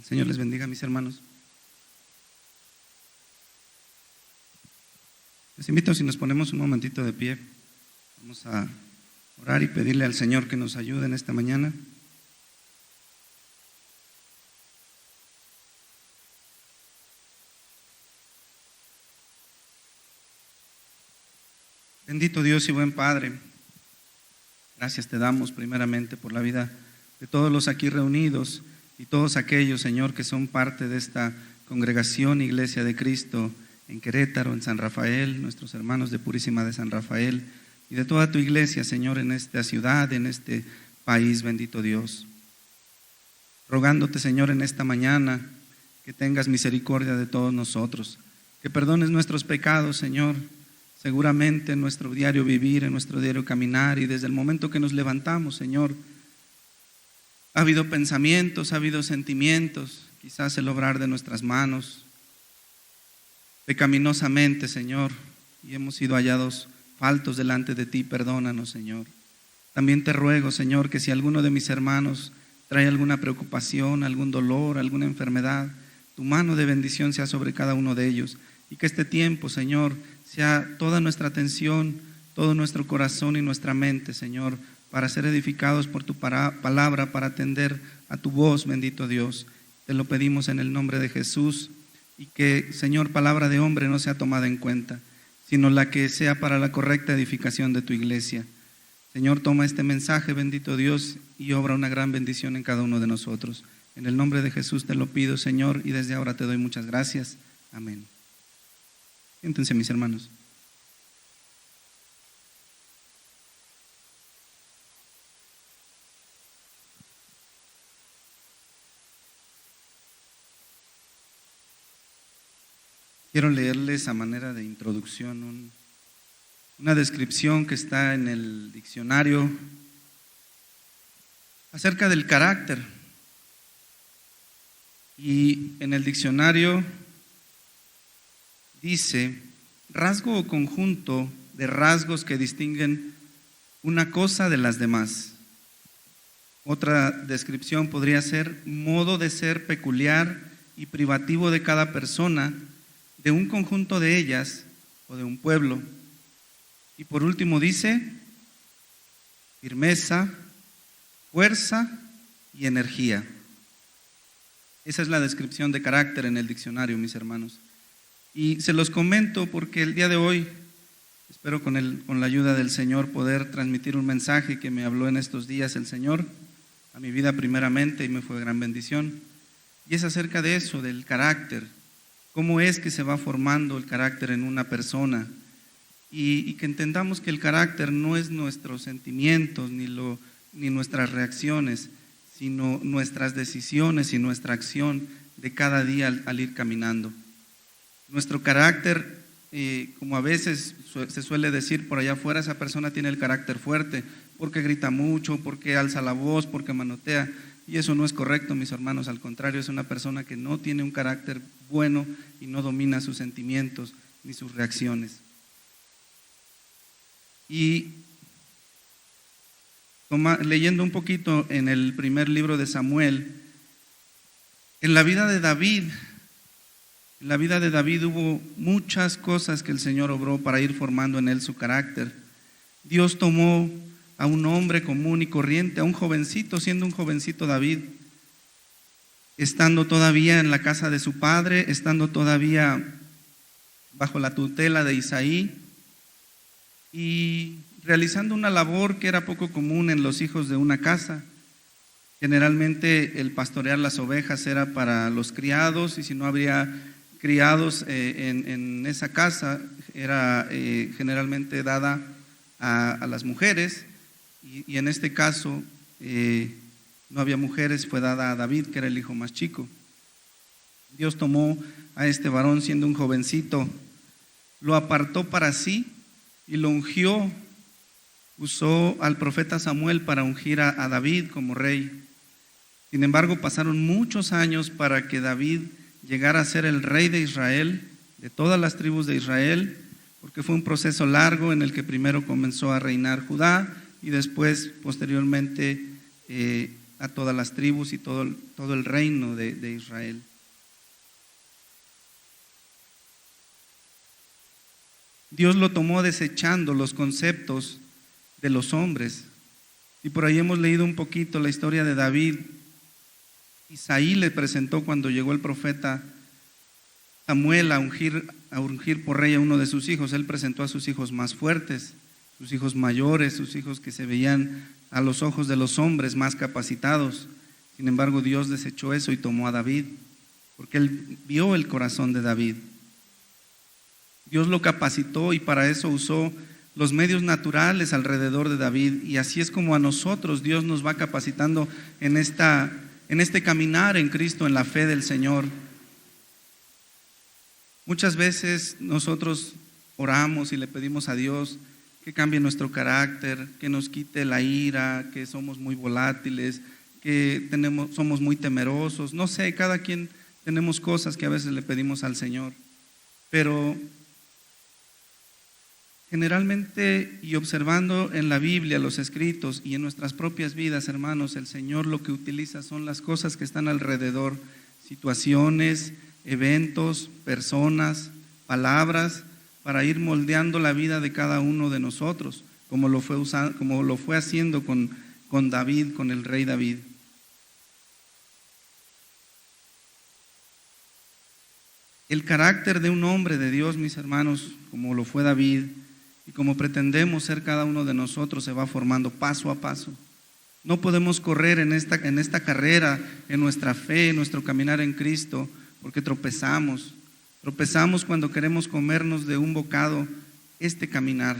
Señor les bendiga, mis hermanos. Les invito, si nos ponemos un momentito de pie, vamos a orar y pedirle al Señor que nos ayude en esta mañana. Bendito Dios y buen Padre, gracias te damos primeramente por la vida de todos los aquí reunidos y todos aquellos, Señor, que son parte de esta congregación Iglesia de Cristo en Querétaro, en San Rafael, nuestros hermanos de Purísima de San Rafael y de toda tu iglesia, Señor, en esta ciudad, en este país, bendito Dios. Rogándote, Señor, en esta mañana que tengas misericordia de todos nosotros, que perdones nuestros pecados, Señor. Seguramente en nuestro diario vivir, en nuestro diario caminar y desde el momento que nos levantamos, Señor, ha habido pensamientos, ha habido sentimientos, quizás el obrar de nuestras manos, pecaminosamente, Señor, y hemos sido hallados faltos delante de ti, perdónanos, Señor. También te ruego, Señor, que si alguno de mis hermanos trae alguna preocupación, algún dolor, alguna enfermedad, tu mano de bendición sea sobre cada uno de ellos y que este tiempo, Señor, sea toda nuestra atención, todo nuestro corazón y nuestra mente, Señor, para ser edificados por tu palabra, para atender a tu voz, bendito Dios. Te lo pedimos en el nombre de Jesús y que, Señor, palabra de hombre no sea tomada en cuenta, sino la que sea para la correcta edificación de tu iglesia. Señor, toma este mensaje, bendito Dios, y obra una gran bendición en cada uno de nosotros. En el nombre de Jesús te lo pido, Señor, y desde ahora te doy muchas gracias. Amén. Siéntense, mis hermanos. Quiero leerles a manera de introducción una descripción que está en el diccionario acerca del carácter. Y en el diccionario dice: rasgo o conjunto de rasgos que distinguen una cosa de las demás. Otra descripción podría ser modo de ser peculiar y privativo de cada persona, de un conjunto de ellas o de un pueblo. Y por último dice firmeza, fuerza y energía. Esa es la descripción de carácter en el diccionario, mis hermanos. Y se los comento porque el día de hoy espero con la ayuda del Señor poder transmitir un mensaje que me habló en estos días el Señor a mi vida primeramente y me fue de gran bendición. Y es acerca de eso, del carácter. Cómo es que se va formando el carácter en una persona y que entendamos que el carácter no es nuestros sentimientos ni nuestras reacciones, sino nuestras decisiones y nuestra acción de cada día al ir caminando. Nuestro carácter, como a veces se suele decir por allá afuera, esa persona tiene el carácter fuerte porque grita mucho, porque alza la voz, porque manotea. Y eso no es correcto, mis hermanos, al contrario, es una persona que no tiene un carácter bueno y no domina sus sentimientos ni sus reacciones. Y leyendo un poquito en el primer libro de Samuel, en la vida de David hubo muchas cosas que el Señor obró para ir formando en él su carácter. Dios tomó a un hombre común y corriente, a un jovencito, siendo un jovencito David, estando todavía en la casa de su padre, estando todavía bajo la tutela de Isaí y realizando una labor que era poco común en los hijos de una casa. Generalmente el pastorear las ovejas era para los criados y si no habría criados en esa casa era generalmente dada a las mujeres. Y en este caso no había mujeres, fue dada a David, que era el hijo más chico. Dios tomó a este varón siendo un jovencito, lo apartó para sí y lo ungió. Usó al profeta Samuel para ungir a David como rey. Sin embargo, pasaron muchos años para que David llegara a ser el rey de Israel, de todas las tribus de Israel, porque fue un proceso largo en el que primero comenzó a reinar Judá y después, posteriormente, a todas las tribus y todo el reino de Israel. Dios lo tomó desechando los conceptos de los hombres. Y por ahí hemos leído un poquito la historia de David. Isaí le presentó cuando llegó el profeta Samuel a ungir por rey a uno de sus hijos. Él presentó a sus hijos más fuertes, sus hijos mayores, sus hijos que se veían a los ojos de los hombres más capacitados. Sin embargo, Dios desechó eso y tomó a David, porque él vio el corazón de David. Dios lo capacitó y para eso usó los medios naturales alrededor de David, y así es como a nosotros Dios nos va capacitando en este caminar en Cristo, en la fe del Señor. Muchas veces nosotros oramos y le pedimos a Dios que cambie nuestro carácter, que nos quite la ira, que somos muy volátiles, que somos muy temerosos. No sé, cada quien tenemos cosas que a veces le pedimos al Señor, pero generalmente, y observando en la Biblia, los escritos y en nuestras propias vidas, hermanos, el Señor lo que utiliza son las cosas que están alrededor, situaciones, eventos, personas, palabras, para ir moldeando la vida de cada uno de nosotros, como lo fue haciendo con David, con el rey David. El carácter de un hombre de Dios, mis hermanos, como lo fue David, y como pretendemos ser cada uno de nosotros, se va formando paso a paso. No podemos correr en esta carrera, en nuestra fe, en nuestro caminar en Cristo, porque tropezamos. Tropezamos cuando queremos comernos de un bocado este caminar.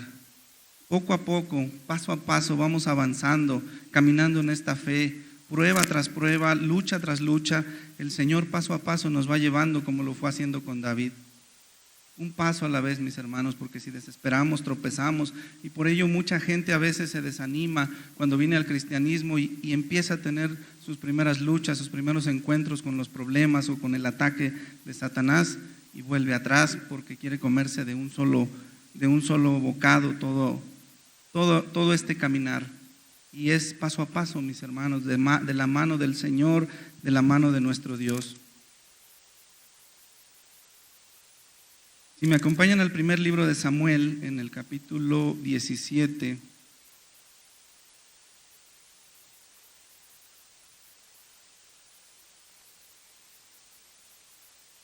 Poco a poco, paso a paso, vamos avanzando, caminando en esta fe, prueba tras prueba, lucha tras lucha. El Señor paso a paso nos va llevando como lo fue haciendo con David. Un paso a la vez, mis hermanos, porque si desesperamos, tropezamos, y por ello mucha gente a veces se desanima cuando viene al cristianismo y empieza a tener sus primeras luchas, sus primeros encuentros con los problemas o con el ataque de Satanás, y vuelve atrás porque quiere comerse de un solo bocado todo este caminar. Y es paso a paso, mis hermanos, de la mano del Señor, de la mano de nuestro Dios. Si me acompañan al primer libro de Samuel, en el capítulo 17,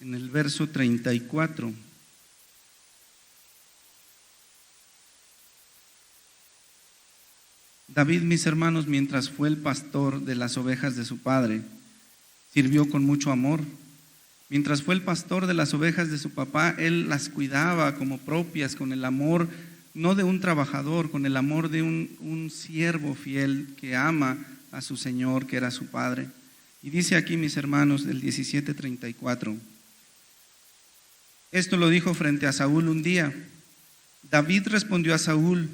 en el verso 34. David, mis hermanos, mientras fue el pastor de las ovejas de su padre, sirvió con mucho amor. Mientras fue el pastor de las ovejas de su papá, él las cuidaba como propias, con el amor, no de un trabajador, con el amor de un siervo fiel que ama a su Señor, que era su padre. Y dice aquí, mis hermanos, del 17:34. Esto lo dijo frente a Saúl un día. David respondió a Saúl: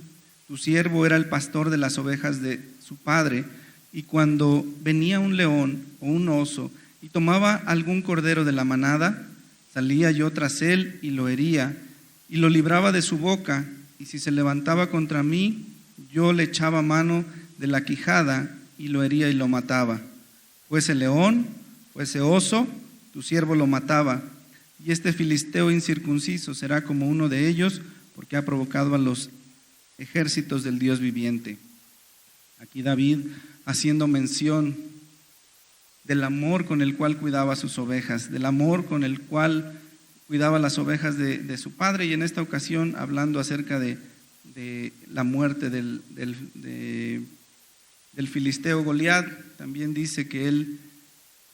tu siervo era el pastor de las ovejas de su padre, y cuando venía un león o un oso y tomaba algún cordero de la manada, salía yo tras él y lo hería y lo libraba de su boca, y si se levantaba contra mí, yo le echaba mano de la quijada y lo hería y lo mataba. Fuese león, fuese oso, tu siervo lo mataba, y este filisteo incircunciso será como uno de ellos, porque ha provocado a los ejércitos del Dios viviente. Aquí David haciendo mención del amor con el cual cuidaba sus ovejas, del amor con el cual cuidaba las ovejas de su padre, y en esta ocasión hablando acerca de la muerte del filisteo Goliat. También dice que él,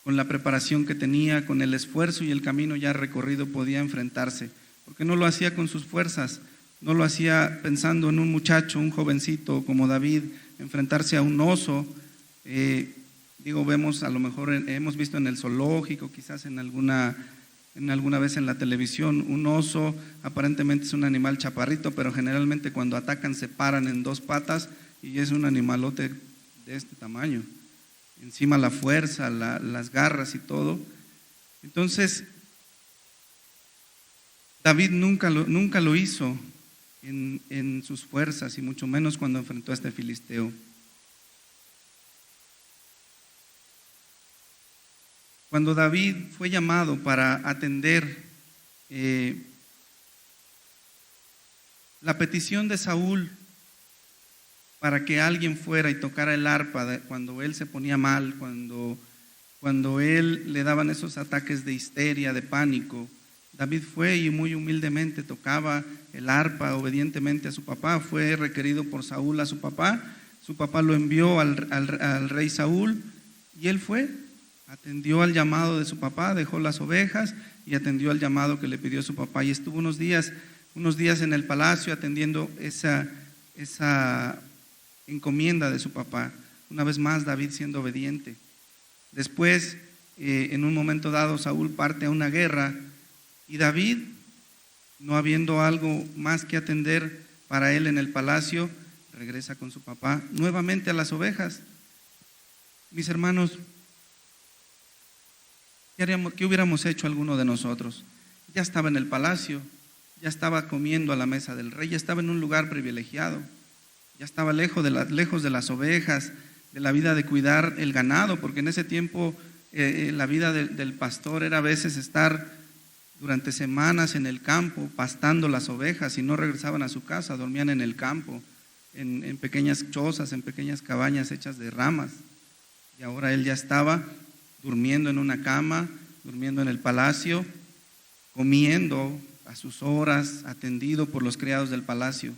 con la preparación que tenía, con el esfuerzo y el camino ya recorrido, podía enfrentarse, porque no lo hacía con sus fuerzas, no lo hacía pensando en un muchacho, un jovencito como David, enfrentarse a un oso. Vemos, a lo mejor hemos visto en el zoológico, quizás en alguna vez en la televisión, un oso aparentemente es un animal chaparrito, pero generalmente cuando atacan se paran en dos patas y es un animalote de este tamaño. Encima la fuerza, las garras y todo. Entonces, David nunca lo hizo en sus fuerzas, y mucho menos cuando enfrentó a este filisteo. Cuando David fue llamado para atender la petición de Saúl para que alguien fuera y tocara el arpa cuando él se ponía mal, cuando él le daban esos ataques de histeria, de pánico, David fue y muy humildemente tocaba el arpa obedientemente a su papá. Fue requerido por Saúl a su papá lo envió al rey Saúl y él fue, atendió al llamado de su papá, dejó las ovejas y atendió al llamado que le pidió su papá y estuvo unos días en el palacio atendiendo esa encomienda de su papá. Una vez más David siendo obediente. Después, en un momento dado, Saúl parte a una guerra y David, no habiendo algo más que atender para él en el palacio, regresa con su papá nuevamente a las ovejas. Mis hermanos, ¿qué hubiéramos hecho alguno de nosotros? Ya estaba en el palacio, ya estaba comiendo a la mesa del rey, ya estaba en un lugar privilegiado, ya estaba lejos de las ovejas, de la vida de cuidar el ganado, porque en ese tiempo la vida del pastor era a veces estar durante semanas en el campo pastando las ovejas y no regresaban a su casa, dormían en el campo, en pequeñas chozas, en pequeñas cabañas hechas de ramas. Y ahora él ya estaba durmiendo en una cama, durmiendo en el palacio, comiendo a sus horas, atendido por los criados del palacio.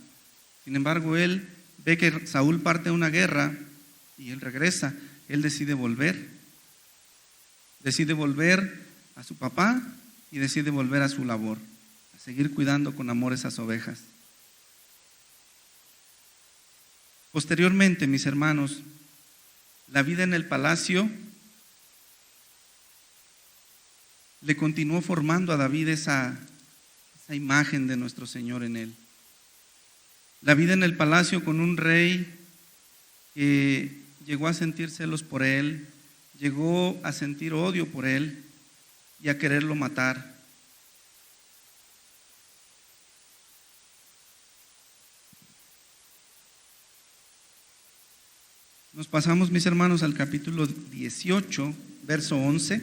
Sin embargo, él ve que Saúl parte a una guerra y él regresa. Él decide volver a su papá y decide volver a su labor, a seguir cuidando con amor esas ovejas. Posteriormente, mis hermanos, la vida en el palacio le continuó formando a David esa imagen de nuestro Señor en él. La vida en el palacio con un rey que llegó a sentir celos por él, llegó a sentir odio por él y a quererlo matar. Nos pasamos, mis hermanos, al capítulo 18, verso 11.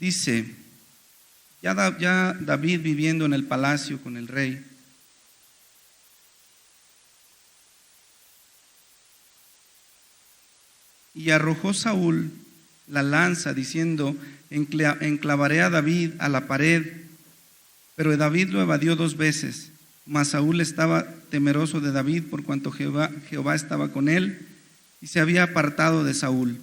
Dice, ya David viviendo en el palacio con el rey, y arrojó Saúl la lanza diciendo, enclavaré a David a la pared, pero David lo evadió 2 veces, mas Saúl estaba temeroso de David por cuanto Jehová estaba con él y se había apartado de Saúl.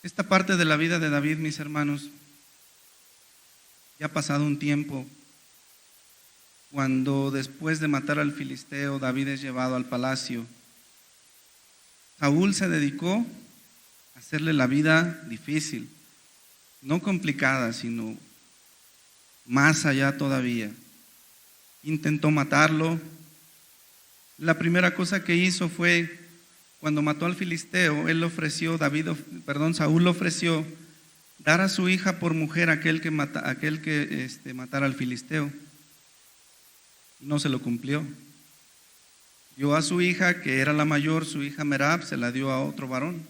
Esta parte de la vida de David, mis hermanos, ya ha pasado un tiempo, cuando después de matar al filisteo, David es llevado al palacio. Saúl se dedicó a hacerle la vida difícil, no complicada, sino más allá todavía. Intentó matarlo. La primera cosa que hizo fue, cuando mató al filisteo, Saúl le ofreció dar a su hija por mujer a aquel que matara al filisteo. Y no se lo cumplió. Dio a su hija, que era la mayor, su hija Merab, se la dio a otro varón.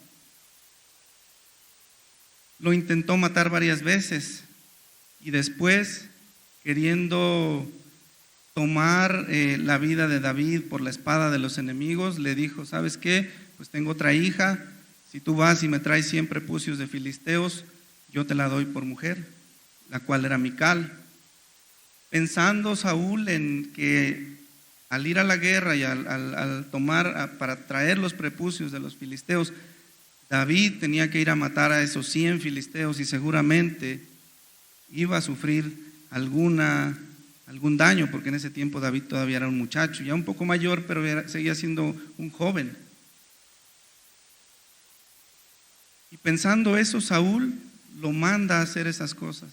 Lo intentó matar varias veces y después, queriendo tomar la vida de David por la espada de los enemigos, le dijo, ¿sabes qué? Pues tengo otra hija, si tú vas y me traes 100 prepucios de filisteos, yo te la doy por mujer, la cual era Mical. Pensando Saúl en que al ir a la guerra y al tomar para traer los prepucios de los filisteos, David tenía que ir a matar a esos 100 filisteos y seguramente iba a sufrir algún daño, porque en ese tiempo David todavía era un muchacho, ya un poco mayor, pero seguía siendo un joven. Y pensando eso, Saúl lo manda a hacer esas cosas.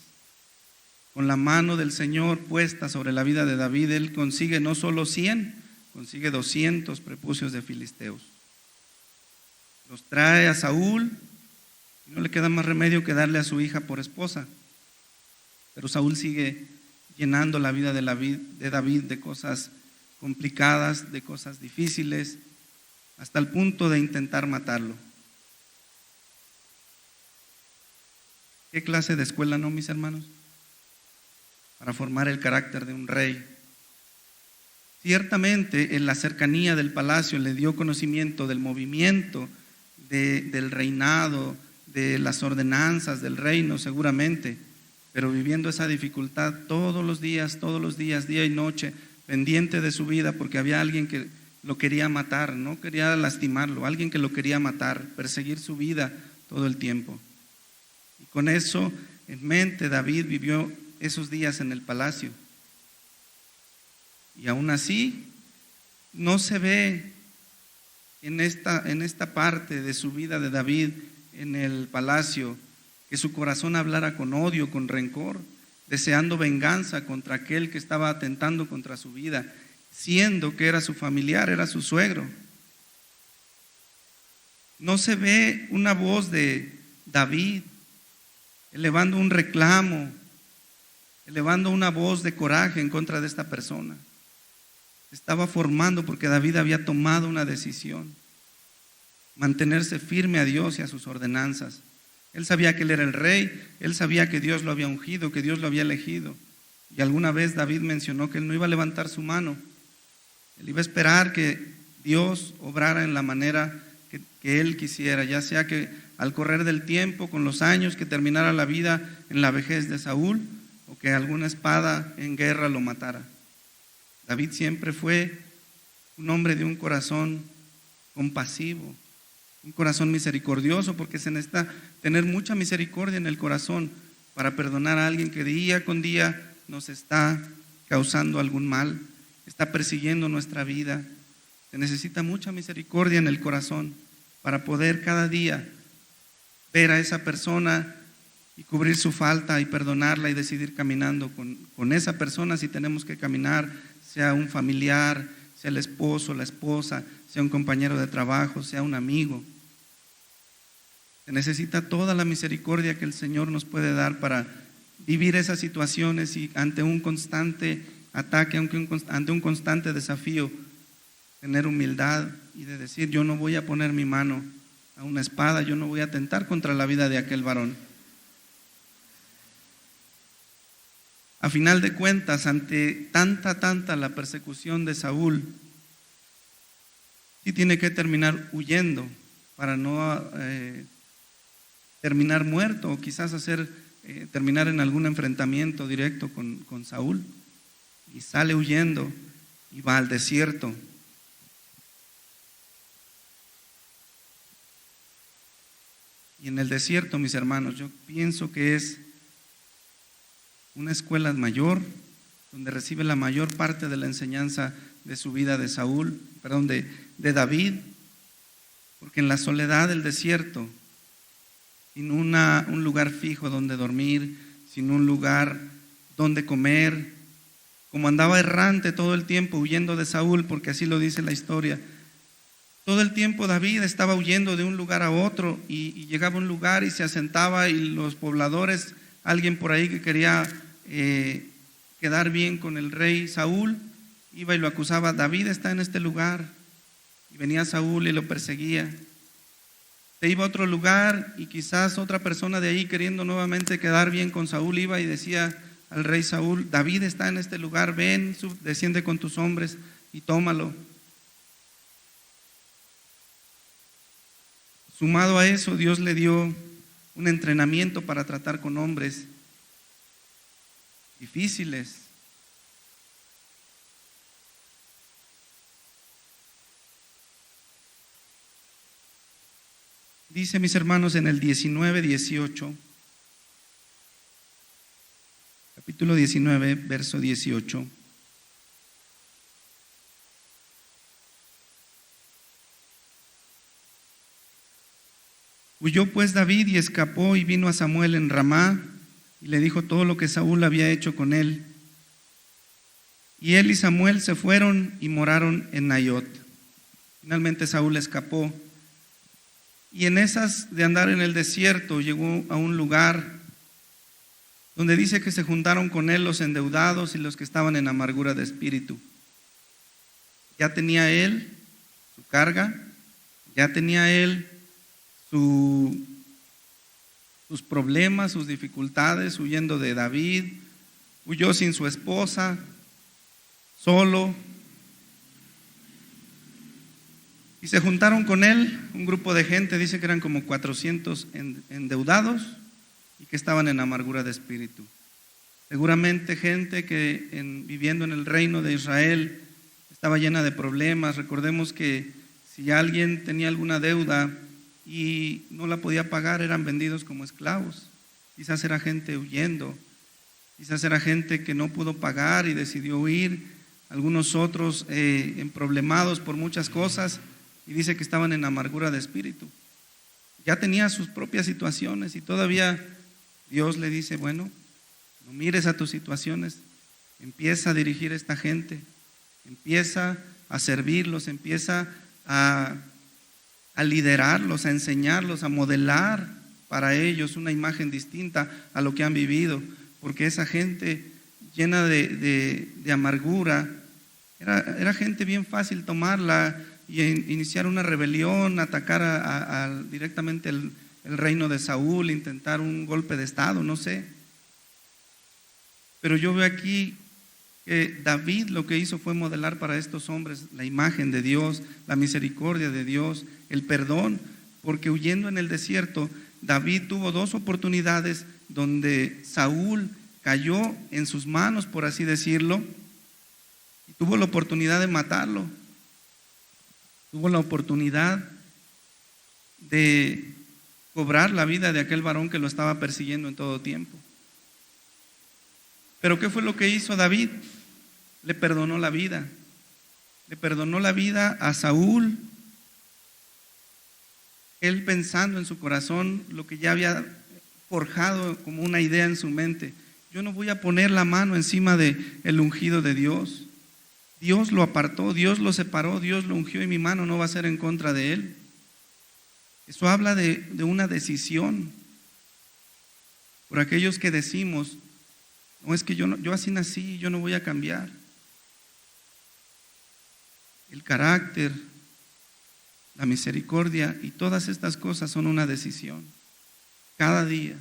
Con la mano del Señor puesta sobre la vida de David, él consigue no solo 100, consigue 200 prepucios de filisteos. Los trae a Saúl y no le queda más remedio que darle a su hija por esposa. Pero Saúl sigue llenando la vida de David de cosas complicadas, de cosas difíciles, hasta el punto de intentar matarlo. ¿Qué clase de escuela, no, mis hermanos? Para formar el carácter de un rey. Ciertamente en la cercanía del palacio le dio conocimiento del movimiento del reinado, de las ordenanzas del reino seguramente, pero viviendo esa dificultad todos los días, día y noche, pendiente de su vida, porque había alguien que lo quería matar, no quería lastimarlo, alguien que lo quería matar, perseguir su vida todo el tiempo. Y con eso en mente, David vivió esos días en el palacio. Y aún así, no se ve en esta parte de su vida de David en el palacio que su corazón hablara con odio, con rencor, deseando venganza contra aquel que estaba atentando contra su vida, siendo que era su familiar, era su suegro. No se ve una voz de David elevando un reclamo, elevando una voz de coraje en contra de esta persona. Estaba formando porque David había tomado una decisión: mantenerse firme a Dios y a sus ordenanzas. Él sabía que él era el rey, él sabía que Dios lo había ungido, que Dios lo había elegido. Y alguna vez David mencionó que él no iba a levantar su mano, él iba a esperar que Dios obrara en la manera que él quisiera, ya sea que al correr del tiempo, con los años, que terminara la vida en la vejez de Saúl, o que alguna espada en guerra lo matara. David siempre fue un hombre de un corazón compasivo, un corazón misericordioso, porque se necesita tener mucha misericordia en el corazón para perdonar a alguien que día con día nos está causando algún mal, está persiguiendo nuestra vida. Se necesita mucha misericordia en el corazón para poder cada día ver a esa persona y cubrir su falta y perdonarla y decidir caminando con esa persona si tenemos que caminar, sea un familiar, sea el esposo, la esposa, sea un compañero de trabajo, sea un amigo. Se necesita toda la misericordia que el Señor nos puede dar para vivir esas situaciones y ante un constante ataque, ante un constante desafío, tener humildad y de decir: yo no voy a poner mi mano a una espada, yo no voy a atentar contra la vida de aquel varón. A final de cuentas, ante tanta la persecución de Saúl, sí tiene que terminar huyendo para no terminar muerto, o quizás terminar en algún enfrentamiento directo con Saúl. Y sale huyendo y va al desierto. Y en el desierto, mis hermanos, yo pienso que es una escuela mayor, donde recibe la mayor parte de la enseñanza de su vida de David, porque en la soledad del desierto, sin un lugar fijo donde dormir, sin un lugar donde comer, como andaba errante todo el tiempo huyendo de Saúl, porque así lo dice la historia. Todo el tiempo David estaba huyendo de un lugar a otro y llegaba a un lugar y se asentaba, y los pobladores, alguien por ahí que quería quedar bien con el rey Saúl, iba y lo acusaba: David está en este lugar. Y venía Saúl y lo perseguía. Se iba a otro lugar y quizás otra persona de ahí, queriendo nuevamente quedar bien con Saúl, iba y decía al rey Saúl: David está en este lugar, ven, desciende con tus hombres y tómalo. Sumado a eso, Dios le dio un entrenamiento para tratar con hombres difíciles. Dice, mis hermanos, en el 19:18, capítulo 19, verso 18. Huyó pues David y escapó y vino a Samuel en Ramá y le dijo todo lo que Saúl había hecho con él. Y él y Samuel se fueron y moraron en Naiot. Finalmente Saúl escapó. Y en esas de andar en el desierto llegó a un lugar donde dice que se juntaron con él los endeudados y los que estaban en amargura de espíritu. Ya tenía él su carga, ya tenía él sus problemas, sus dificultades, huyendo de David, huyó sin su esposa, solo. Y se juntaron con él un grupo de gente, dice que eran como 400 endeudados y que estaban en amargura de espíritu. Seguramente gente que viviendo en el reino de Israel estaba llena de problemas. Recordemos que si alguien tenía alguna deuda y no la podía pagar, eran vendidos como esclavos. Quizás era gente huyendo, quizás era gente que no pudo pagar y decidió huir, algunos otros emproblemados por muchas cosas, y dice que estaban en amargura de espíritu. Ya tenía sus propias situaciones y todavía Dios le dice, bueno, no mires a tus situaciones, empieza a dirigir a esta gente, empieza a servirlos, empieza a liderarlos, a enseñarlos, a modelar para ellos una imagen distinta a lo que han vivido, porque esa gente llena de amargura, era gente bien fácil tomarla y iniciar una rebelión, atacar directamente el reino de Saúl, intentar un golpe de estado, no sé. Pero yo veo aquí que David lo que hizo fue modelar para estos hombres la imagen de Dios, la misericordia de Dios, el perdón, porque huyendo en el desierto, David tuvo 2 oportunidades donde Saúl cayó en sus manos, por así decirlo, y tuvo la oportunidad de matarlo. Tuvo la oportunidad de cobrar la vida de aquel varón que lo estaba persiguiendo en todo tiempo. Pero ¿qué fue lo que hizo David? Le perdonó la vida. Le perdonó la vida a Saúl. Él pensando en su corazón lo que ya había forjado como una idea en su mente. Yo no voy a poner la mano encima del ungido de Dios. Dios lo apartó, Dios lo separó, Dios lo ungió y mi mano no va a ser en contra de él. Eso habla de una decisión. Por aquellos que decimos, no es que yo así nací, yo no voy a cambiar. El carácter, la misericordia y todas estas cosas son una decisión. Cada día.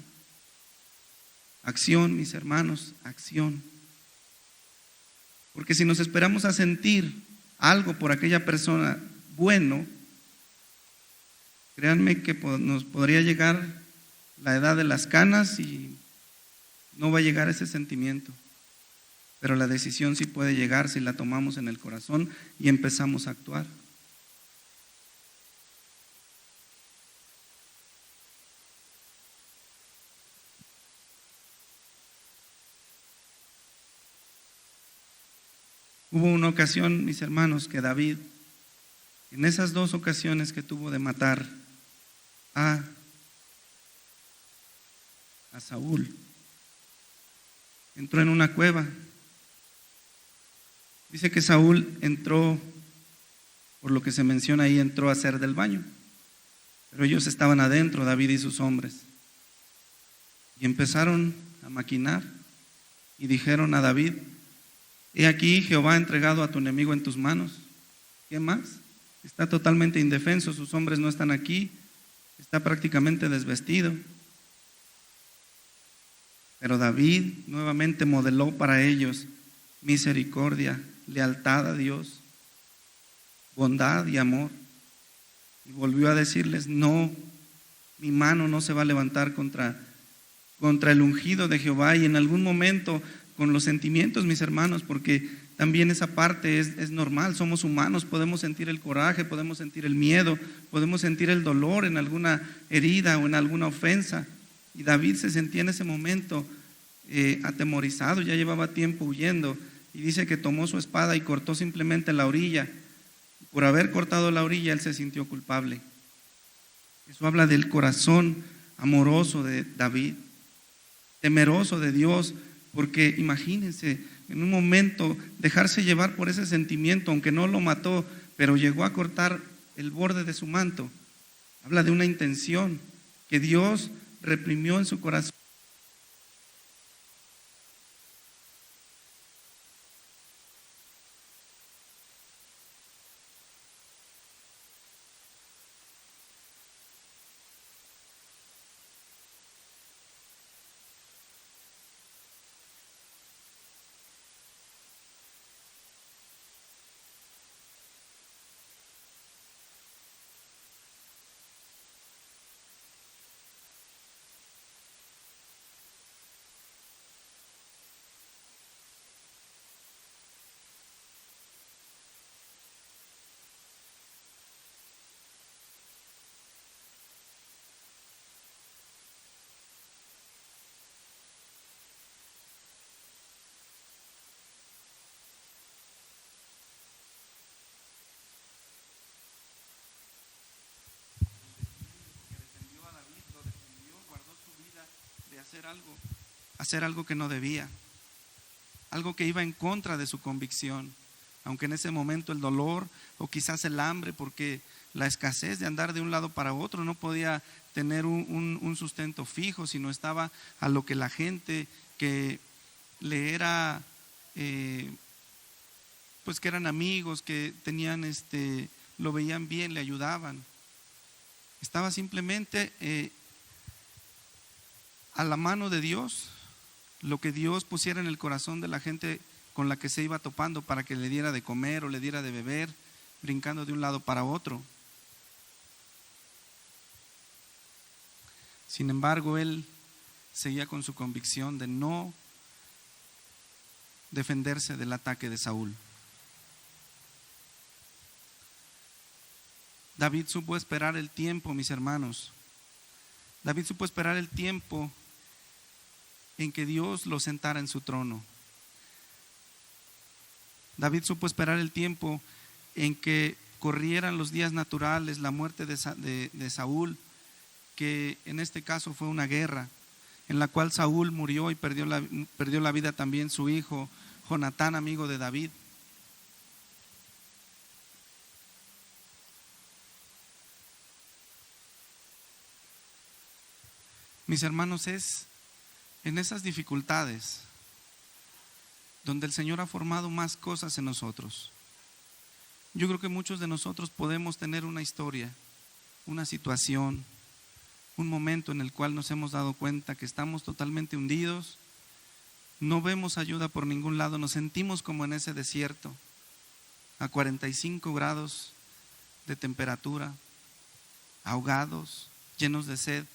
Acción, mis hermanos, acción. Porque si nos esperamos a sentir algo por aquella persona bueno, créanme que nos podría llegar la edad de las canas y no va a llegar ese sentimiento. Pero la decisión sí puede llegar si la tomamos en el corazón y empezamos a actuar. Hubo una ocasión, mis hermanos, que David, en esas 2 ocasiones que tuvo de matar a Saúl, entró en una cueva. Dice que Saúl entró, por lo que se menciona ahí, entró a hacer del baño. Pero ellos estaban adentro, David y sus hombres. Y empezaron a maquinar y dijeron a David, he aquí Jehová ha entregado a tu enemigo en tus manos. ¿Qué más? Está totalmente indefenso, sus hombres no están aquí, está prácticamente desvestido. Pero David nuevamente modeló para ellos misericordia, lealtad a Dios, bondad y amor. Y volvió a decirles, no, mi mano no se va a levantar contra el ungido de Jehová. Y en algún momento, con los sentimientos, mis hermanos, porque también esa parte es normal, somos humanos, podemos sentir el coraje, podemos sentir el miedo, podemos sentir el dolor en alguna herida o en alguna ofensa. Y David se sentía en ese momento atemorizado, ya llevaba tiempo huyendo, y dice que tomó su espada y cortó simplemente la orilla. Por haber cortado la orilla, él se sintió culpable. Eso habla del corazón amoroso de David, temeroso de Dios, porque imagínense, en un momento dejarse llevar por ese sentimiento, aunque no lo mató, pero llegó a cortar el borde de su manto. Habla de una intención que Dios reprimió en su corazón. Hacer algo que no debía, algo que iba en contra de su convicción, aunque en ese momento el dolor o quizás el hambre, porque la escasez de andar de un lado para otro, no podía tener un sustento fijo, sino estaba a lo que la gente que le era, pues que eran amigos, que tenían, lo veían bien, le ayudaban. Estaba simplemente a la mano de Dios, lo que Dios pusiera en el corazón de la gente con la que se iba topando para que le diera de comer o le diera de beber, brincando de un lado para otro. Sin embargo, él seguía con su convicción de no defenderse del ataque de Saúl. David supo esperar el tiempo, mis hermanos. David supo esperar el tiempo en que Dios lo sentara en su trono. David supo esperar el tiempo en que corrieran los días naturales, la muerte de Saúl, que en este caso fue una guerra, en la cual Saúl murió y perdió la vida también su hijo, Jonatán, amigo de David. Mis hermanos, es en esas dificultades donde el Señor ha formado más cosas en nosotros. Yo creo que muchos de nosotros podemos tener una historia, una situación, un momento en el cual nos hemos dado cuenta que estamos totalmente hundidos, no vemos ayuda por ningún lado, nos sentimos como en ese desierto, a 45 grados de temperatura, ahogados, llenos de sed.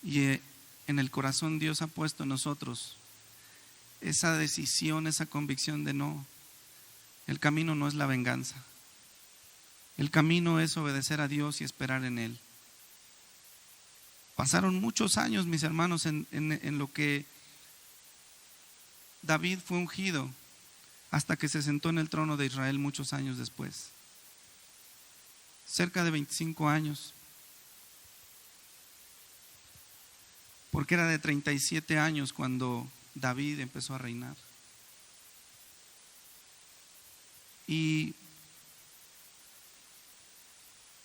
Y en el corazón Dios ha puesto en nosotros esa decisión, esa convicción de no, el camino no es la venganza. El camino es obedecer a Dios y esperar en Él. Pasaron muchos años, mis hermanos, en lo que David fue ungido, hasta que se sentó en el trono de Israel muchos años después. Cerca de 25 años. Porque era de 37 años cuando David empezó a reinar. Y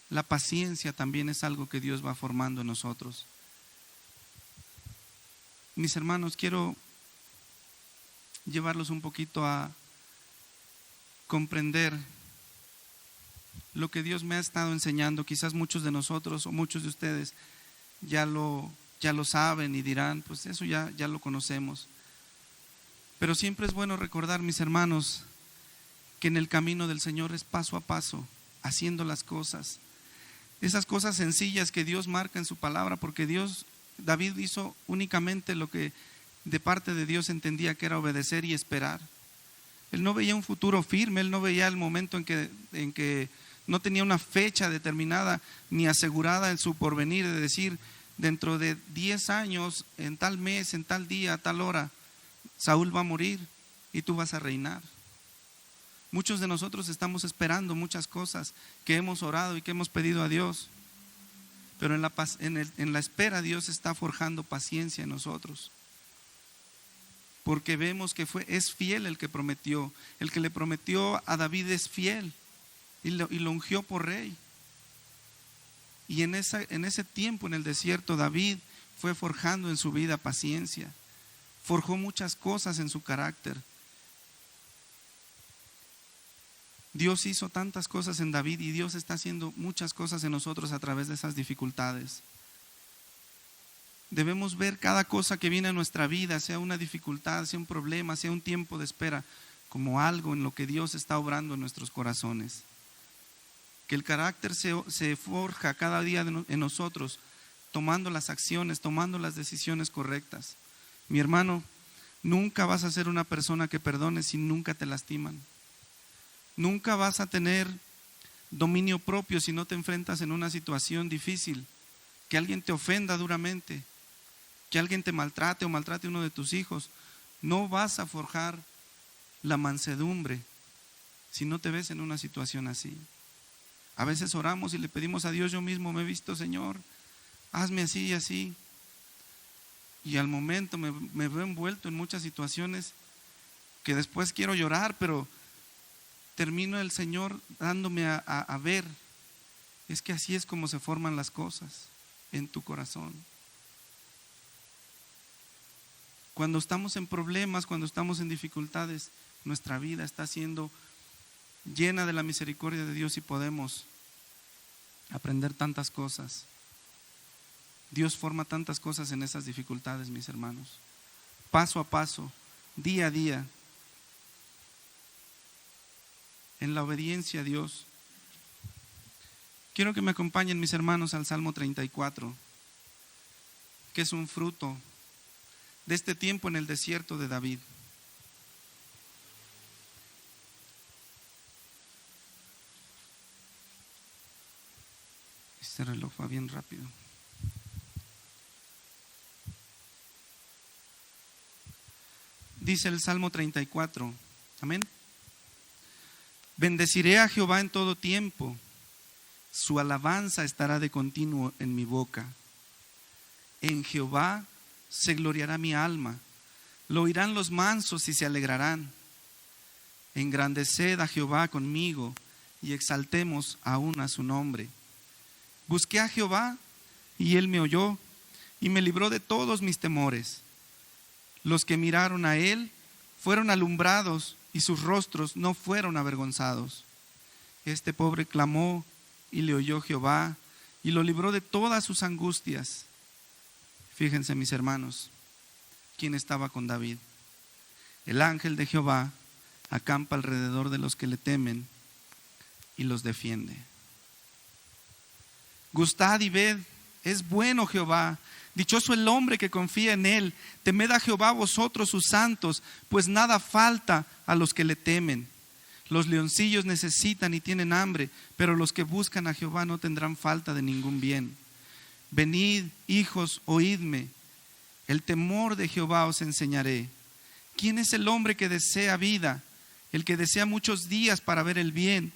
la paciencia también es algo que Dios va formando en nosotros. Mis hermanos, quiero llevarlos un poquito a comprender lo que Dios me ha estado enseñando. Quizás muchos de nosotros o muchos de ustedes ya lo saben y dirán, pues eso ya lo conocemos. Pero siempre es bueno recordar, mis hermanos, que en el camino del Señor es paso a paso, haciendo las cosas. Esas cosas sencillas que Dios marca en su palabra, porque David hizo únicamente lo que de parte de Dios entendía que era obedecer y esperar. Él no veía un futuro firme, él no veía el momento en que no tenía una fecha determinada ni asegurada en su porvenir, de decir, dentro de 10 años, en tal mes, en tal día, a tal hora, Saúl va a morir y tú vas a reinar. Muchos de nosotros estamos esperando muchas cosas que hemos orado y que hemos pedido a Dios, pero en la espera Dios está forjando paciencia en nosotros, porque vemos que es fiel el que prometió. El que le prometió a David es fiel. y lo ungió por rey. Y en ese tiempo en el desierto, David fue forjando en su vida paciencia, forjó muchas cosas en su carácter. Dios hizo tantas cosas en David y Dios está haciendo muchas cosas en nosotros a través de esas dificultades. Debemos ver cada cosa que viene a nuestra vida, sea una dificultad, sea un problema, sea un tiempo de espera, como algo en lo que Dios está obrando en nuestros corazones. Que el carácter se forja cada día en nosotros, tomando las acciones, tomando las decisiones correctas. Mi hermano, nunca vas a ser una persona que perdone si nunca te lastiman. Nunca vas a tener dominio propio si no te enfrentas en una situación difícil, que alguien te ofenda duramente, que alguien te maltrate o maltrate a uno de tus hijos. No vas a forjar la mansedumbre si no te ves en una situación así. A veces oramos y le pedimos a Dios, yo mismo me he visto, Señor, hazme así y así. Y al momento me veo envuelto en muchas situaciones que después quiero llorar, pero termino el Señor dándome a ver. Es que así es como se forman las cosas en tu corazón. Cuando estamos en problemas, cuando estamos en dificultades, nuestra vida está siendo llena de la misericordia de Dios y podemos aprender tantas cosas. Dios forma tantas cosas en esas dificultades, mis hermanos. Paso a paso, día a día, en la obediencia a Dios. Quiero que me acompañen, mis hermanos, al Salmo 34, que es un fruto de este tiempo en el desierto de David. Este reloj va bien rápido. Dice el Salmo 34, amén. Bendeciré a Jehová en todo tiempo, su alabanza estará de continuo en mi boca. En Jehová se gloriará mi alma, lo oirán los mansos y se alegrarán. Engrandeced a Jehová conmigo y exaltemos aún a su nombre. Busqué a Jehová y él me oyó y me libró de todos mis temores. Los que miraron a él fueron alumbrados y sus rostros no fueron avergonzados. Este pobre clamó y le oyó Jehová y lo libró de todas sus angustias. Fíjense, mis hermanos, quién estaba con David. El ángel de Jehová acampa alrededor de los que le temen y los defiende. Gustad y ved, es bueno Jehová. Dichoso el hombre que confía en él. Temed a Jehová vosotros sus santos, pues nada falta a los que le temen. Los leoncillos necesitan y tienen hambre, pero los que buscan a Jehová no tendrán falta de ningún bien. Venid, hijos, oídme. El temor de Jehová os enseñaré. ¿Quién es el hombre que desea vida? El que desea muchos días para ver el bien.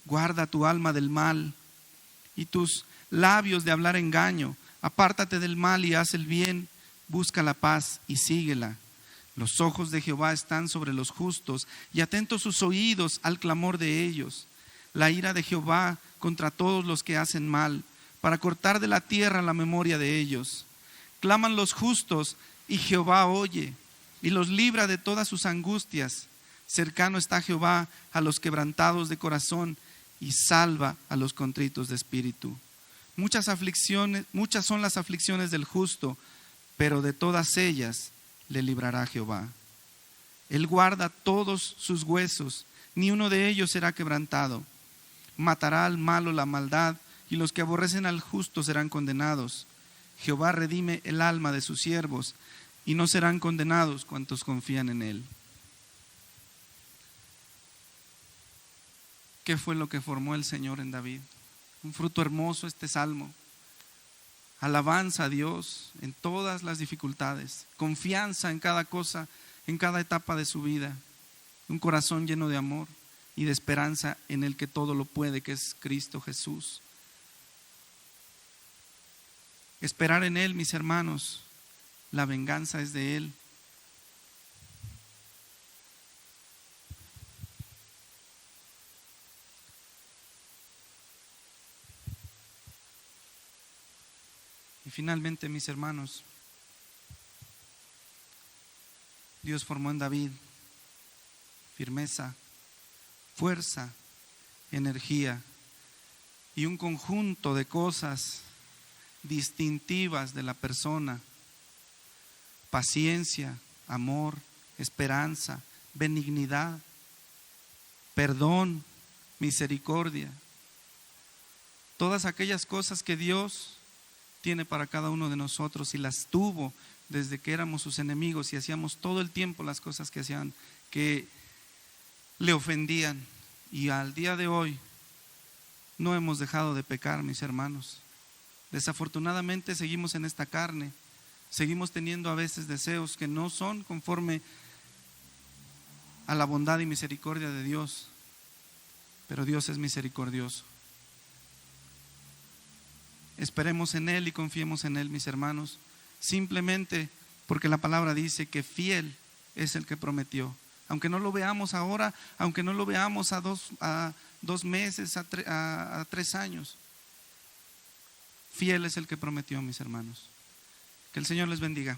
Guarda tu alma del mal y tus labios de hablar engaño. Apártate del mal y haz el bien, busca la paz y síguela. Los ojos de Jehová están sobre los justos y atentos sus oídos al clamor de ellos. La ira de Jehová contra todos los que hacen mal, para cortar de la tierra la memoria de ellos. Claman los justos y Jehová oye y los libra de todas sus angustias. Cercano está Jehová a los quebrantados de corazón y salva a los contritos de espíritu. Muchas son las aflicciones del justo, pero de todas ellas le librará Jehová. Él guarda todos sus huesos, ni uno de ellos será quebrantado. Matará al malo la maldad, y los que aborrecen al justo serán condenados. Jehová redime el alma de sus siervos, y no serán condenados cuantos confían en él. ¿Qué fue lo que formó el Señor en David? Un fruto hermoso este salmo. Alabanza a Dios en todas las dificultades, confianza en cada cosa, en cada etapa de su vida, un corazón lleno de amor y de esperanza en el que todo lo puede, que es Cristo Jesús. Esperar en Él, mis hermanos, la venganza es de Él. Y finalmente, mis hermanos, Dios formó en David firmeza, fuerza, energía y un conjunto de cosas distintivas de la persona: paciencia, amor, esperanza, benignidad, perdón, misericordia. Todas aquellas cosas que Dios tiene para cada uno de nosotros, y las tuvo desde que éramos sus enemigos y hacíamos todo el tiempo las cosas que hacían, que le ofendían. Y al día de hoy no hemos dejado de pecar, mis hermanos. Desafortunadamente seguimos en esta carne, seguimos teniendo a veces deseos que no son conforme a la bondad y misericordia de Dios, pero Dios es misericordioso. Esperemos en Él y confiemos en Él, mis hermanos, simplemente porque la palabra dice que fiel es el que prometió. Aunque no lo veamos ahora, aunque no lo veamos a 2 meses, a 3 años, fiel es el que prometió, mis hermanos. Que el Señor les bendiga.